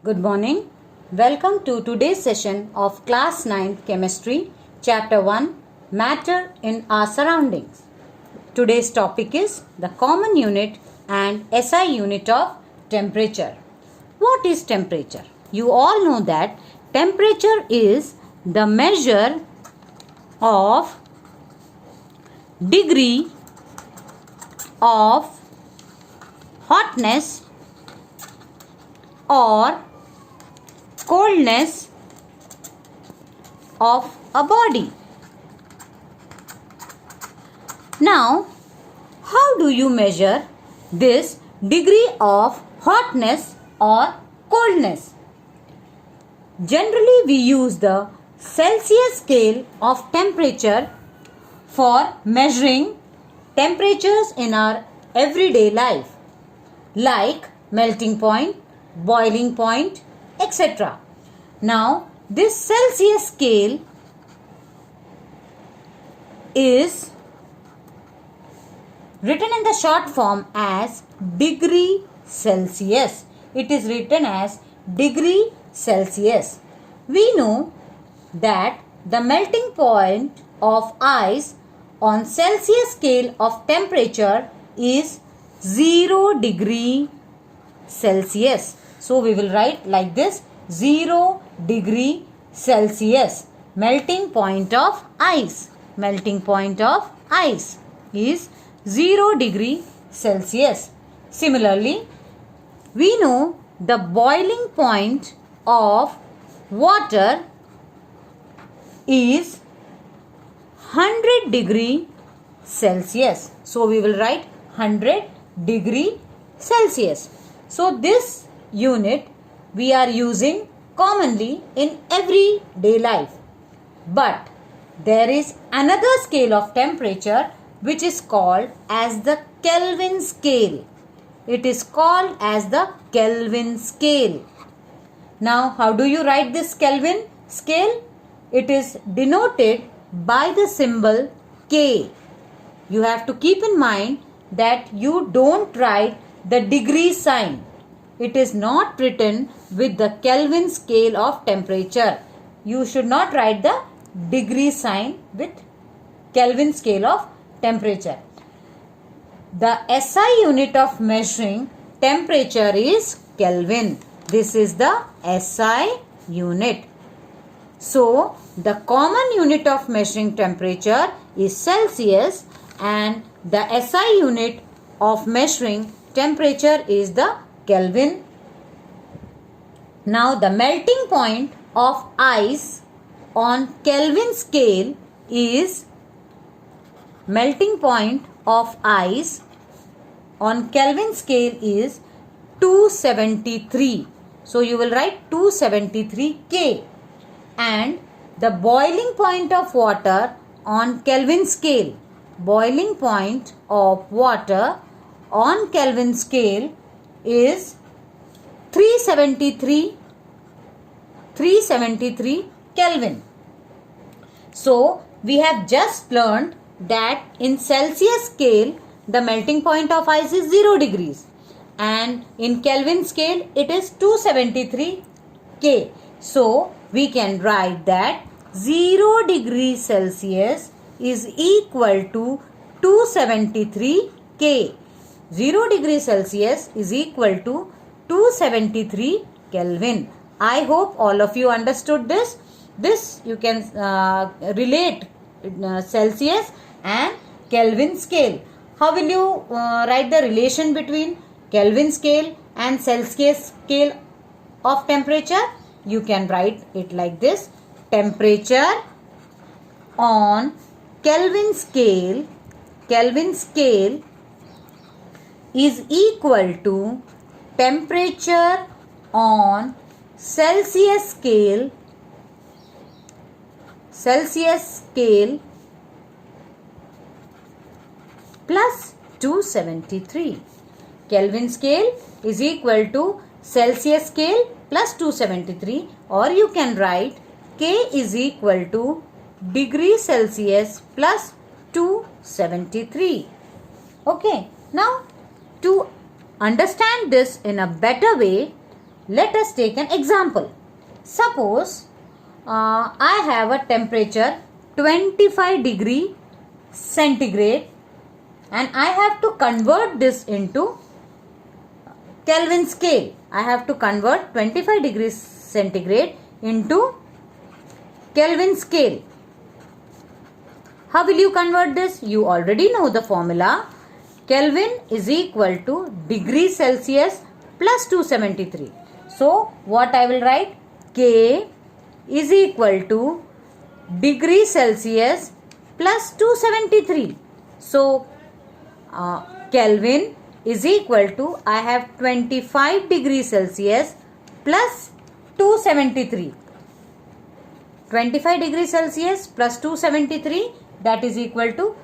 Good morning. Welcome to today's session of Class 9 Chemistry, Chapter 1, Matter in Our Surroundings. Today's topic is the common unit and SI unit of temperature. What is temperature? You all know that temperature is the measure of degree of hotness or coldness of a body. Now, how do you measure this degree of hotness or coldness? Generally, we use the Celsius scale of temperature for measuring temperatures in our everyday life, like melting point, boiling point, etc. Now, this Celsius scale is written in the short form as degree Celsius. It is written as degree Celsius. We know that the melting point of ice on Celsius scale of temperature is 0 degree Celsius. So we will write like this: 0 degree Celsius. Melting point of ice. Melting point of ice is 0 degree Celsius. Similarly, we know the boiling point of water is 100 degree Celsius. So we will write 100 degree Celsius. So this unit we are using commonly in everyday life. But there is another scale of temperature which is called as the Kelvin scale. It is called as the Kelvin scale. Now, how do you write this Kelvin scale? It is denoted by the symbol K. You have to keep in mind that you don't write the degree sign. It is not written with the Kelvin scale of temperature. You should not write the degree sign with Kelvin scale of temperature. The SI unit of measuring temperature is Kelvin. This is the SI unit. So, the common unit of measuring temperature is Celsius and the SI unit of measuring temperature is the Kelvin. Now, the melting point of ice on Kelvin scale is 273. So, you will write 273 K. And the boiling point of water on Kelvin scale, boiling point of water on Kelvin scale is 373 Kelvin. So, we have just learned that in Celsius scale, the melting point of ice is 0 degrees and in Kelvin scale, it is 273 K. So, we can write that 0 degree Celsius is equal to 273 K. 0 degree Celsius is equal to 273 Kelvin. I hope all of you understood this. This you can relate Celsius and Kelvin scale. How will you write the relation between Kelvin scale and Celsius scale of temperature? You can write it like this: temperature on Kelvin scale is equal to temperature on Celsius scale plus 273. Kelvin scale is equal to Celsius scale plus 273, or you can write K is equal to degree Celsius plus 273. Okay, now to understand this in a better way, let us take an example. Suppose I have a temperature 25 degree centigrade and I have to convert this into Kelvin scale. I have to convert 25 degrees centigrade into Kelvin scale. How will you convert this? You already know the formula. Kelvin is equal to degree Celsius plus 273. So, what I will write? K is equal to degree Celsius plus 273. So, Kelvin is equal to, I have 25 degrees Celsius plus 273. 25 degrees Celsius plus 273, that is equal to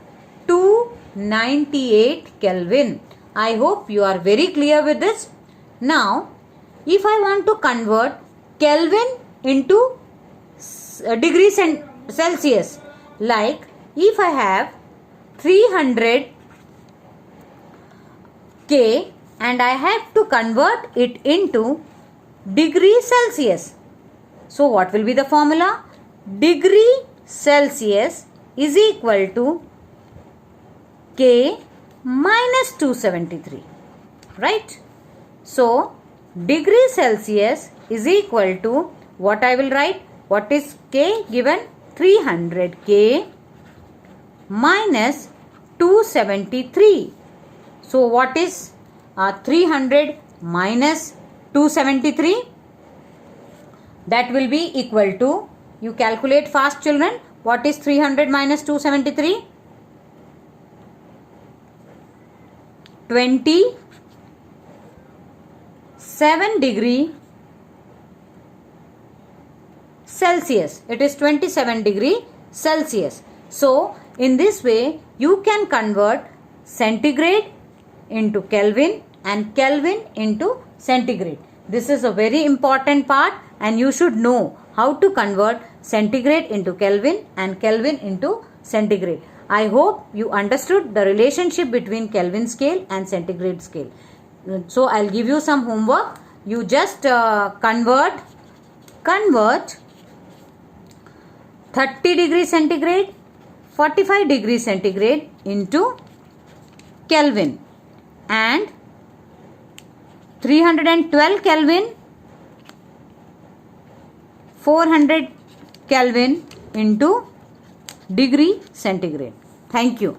298 Kelvin. I hope you are very clear with this. Now, if I want to convert Kelvin into degrees Celsius, like if I have 300 K and I have to convert it into degree Celsius. So, what will be the formula? Degree Celsius is equal to K minus 273, right? So, degree Celsius is equal to, what I will write? What is K given? 300 K minus 273. So, what is 300 minus 273? That will be equal to, you calculate fast children, what is 300 minus 273? 27 degree Celsius. It is 27 degree Celsius. So, in this way, you can convert centigrade into Kelvin and Kelvin into centigrade. This is a very important part and you should know how to convert centigrade into Kelvin and Kelvin into centigrade. I hope you understood the relationship between Kelvin scale and centigrade scale. So, I will give you some homework. You just convert 30 degree centigrade, 45 degree centigrade into Kelvin and 312 Kelvin, 400 Kelvin into degree centigrade. Thank you.